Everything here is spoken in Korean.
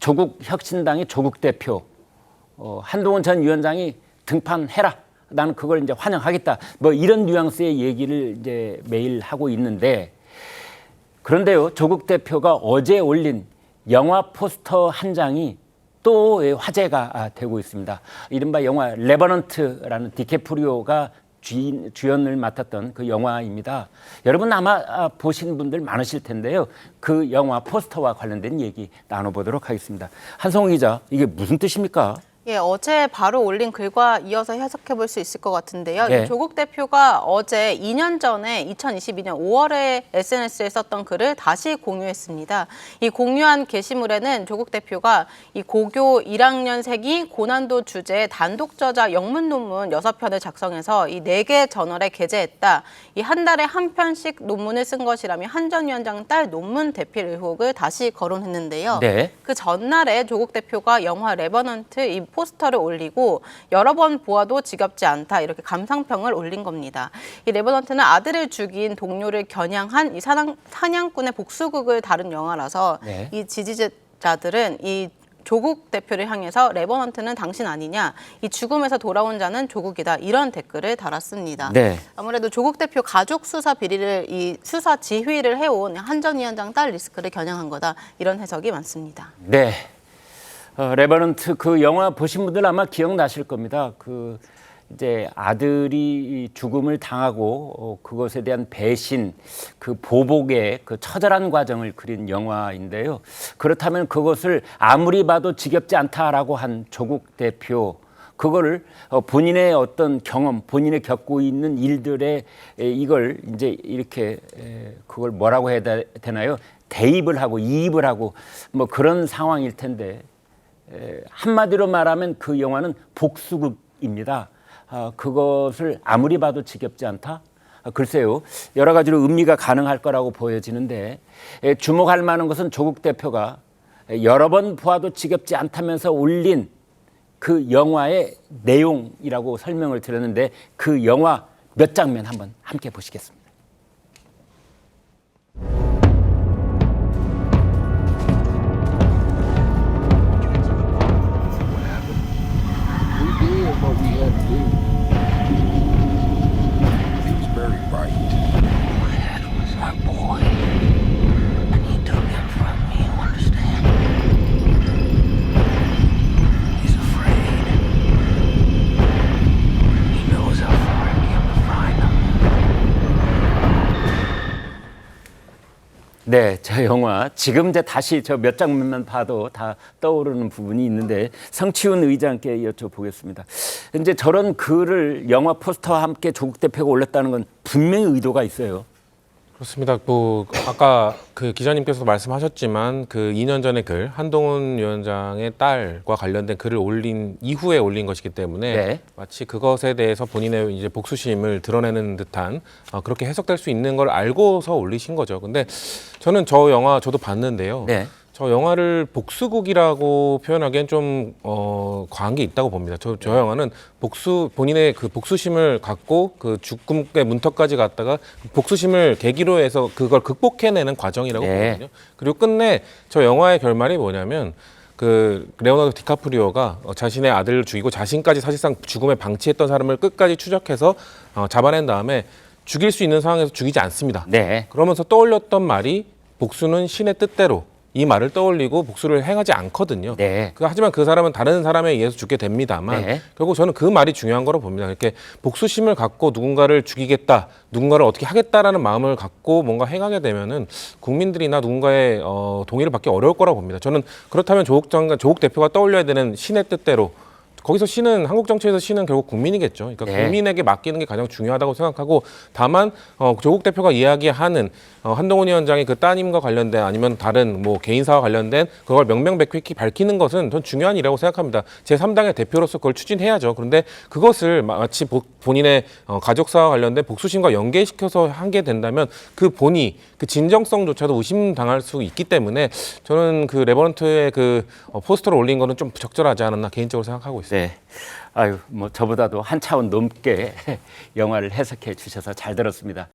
조국 혁신당의 조국 대표 한동훈 전 위원장이 등판해라. 나는 그걸 이제 환영하겠다. 뭐 이런 뉘앙스의 얘기를 이제 매일 하고 있는데, 그런데요, 조국 대표가 어제 올린 영화 포스터 한 장이 또 화제가 되고 있습니다. 이른바 영화 레버넌트라는 디캐프리오가 주연을 맡았던 그 영화입니다. 여러분 아마 보신 분들 많으실 텐데요. 그 영화 포스터와 관련된 얘기 나눠보도록 하겠습니다. 한성우 기자, 이게 무슨 뜻입니까? 예, 어제 바로 올린 글과 이어서 해석해 볼 수 있을 것 같은데요. 네. 조국 대표가 어제 2년 전에 2022년 5월에 SNS에 썼던 글을 다시 공유했습니다. 이 공유한 게시물에는 조국 대표가 이 고교 1학년생이 고난도 주제 단독 저자 영문 논문 6편을 작성해서 이 4개 저널에 게재했다. 이 한 달에 한 편씩 논문을 쓴 것이라며 한 전 위원장 딸 논문 대필 의혹을 다시 거론했는데요. 네. 그 전날에 조국 대표가 영화 레버넌트 이 포스터를 올리고 여러 번 보아도 지겹지 않다 이렇게 감상평을 올린 겁니다. 이 레버넌트는 아들을 죽인 동료를 겨냥한 이 사냥꾼의 복수극을 다룬 영화라서 네. 이 지지자들은 이 조국 대표를 향해서 레버넌트는 당신 아니냐, 이 죽음에서 돌아온 자는 조국이다 이런 댓글을 달았습니다. 네. 아무래도 조국 대표 가족 수사 비리를 이 수사 지휘를 해온 한 전 위원장 딸 리스크를 겨냥한 거다 이런 해석이 많습니다. 네. 레버넌트 그 영화 보신 분들 아마 기억나실 겁니다. 그 이제 아들이 죽음을 당하고 그것에 대한 배신, 그 보복의 그 처절한 과정을 그린 영화인데요. 그렇다면 그것을 아무리 봐도 지겹지 않다라고 한 조국 대표, 그거를 본인의 어떤 경험, 본인의 겪고 있는 일들에 이걸 이제 이렇게 그걸 뭐라고 해야 되나요? 대입을 하고 이입을 하고 뭐 그런 상황일 텐데, 한마디로 말하면 그 영화는 복수극입니다. 그것을 아무리 봐도 지겹지 않다? 글쎄요, 여러 가지로 음미가 가능할 거라고 보여지는데, 주목할 만한 것은 조국 대표가 여러 번 보아도 지겹지 않다면서 올린 그 영화의 내용이라고 설명을 드렸는데, 그 영화 몇 장면 한번 함께 보시겠습니다. What we had to do. He was very bright. My dad was our boy, and he took him from me, you understand? He's afraid. He knows how far I came to find him. 네, 저 영화 지금 이제 다시 저 몇 장면만 봐도 다 떠오르는 부분이 있는데, 성치훈 의장께 여쭤보겠습니다. 이제 저런 글을 영화 포스터와 함께 조국 대표가 올렸다는 건 분명히 의도가 있어요. 그렇습니다. 뭐 아까 그 기자님께서도 말씀하셨지만 그 2년 전의 글 한동훈 위원장의 딸과 관련된 글을 올린 이후에 올린 것이기 때문에 네. 마치 그것에 대해서 본인의 이제 복수심을 드러내는 듯한 그렇게 해석될 수 있는 걸 알고서 올리신 거죠. 근데 저는 저 영화 저도 봤는데요. 네. 저 영화를 복수극이라고 표현하기엔 좀 과한 게 있다고 봅니다. 저 영화는 본인의 그 복수심을 갖고 그 죽음의 문턱까지 갔다가 복수심을 계기로 해서 그걸 극복해내는 과정이라고 네. 보거든요. 그리고 끝내 저 영화의 결말이 뭐냐면 그 레오나르도 디카프리오가 자신의 아들을 죽이고 자신까지 사실상 죽음에 방치했던 사람을 끝까지 추적해서 잡아낸 다음에 죽일 수 있는 상황에서 죽이지 않습니다. 네. 그러면서 떠올렸던 말이 복수는 신의 뜻대로, 이 말을 떠올리고 복수를 행하지 않거든요. 네. 하지만 그 사람은 다른 사람에 의해서 죽게 됩니다만 네. 결국 저는 그 말이 중요한 거로 봅니다. 이렇게 복수심을 갖고 누군가를 죽이겠다, 누군가를 어떻게 하겠다라는 마음을 갖고 뭔가 행하게 되면은 국민들이나 누군가의 동의를 받기 어려울 거라고 봅니다. 저는 그렇다면 조국 대표가 떠올려야 되는 신의 뜻대로, 거기서 신은, 한국 정치에서 신은 결국 국민이겠죠. 그러니까 네. 국민에게 맡기는 게 가장 중요하다고 생각하고, 다만 조국 대표가 이야기하는 한동훈 위원장이 그 따님과 관련된 아니면 다른 뭐 개인사와 관련된 그걸 명명백백히 밝히는 것은 전 중요한 일이라고 생각합니다. 제3당의 대표로서 그걸 추진해야죠. 그런데 그것을 마치 본인의 가족사와 관련된 복수심과 연계시켜서 하게 된다면 그 본의, 그 진정성조차도 의심당할 수 있기 때문에 저는 그 레버넌트의 그 포스터를 올린 거는 좀 부적절하지 않았나 개인적으로 생각하고 있습니다. 네. 아유, 뭐 저보다도 한 차원 넘게 영화를 해석해 주셔서 잘 들었습니다.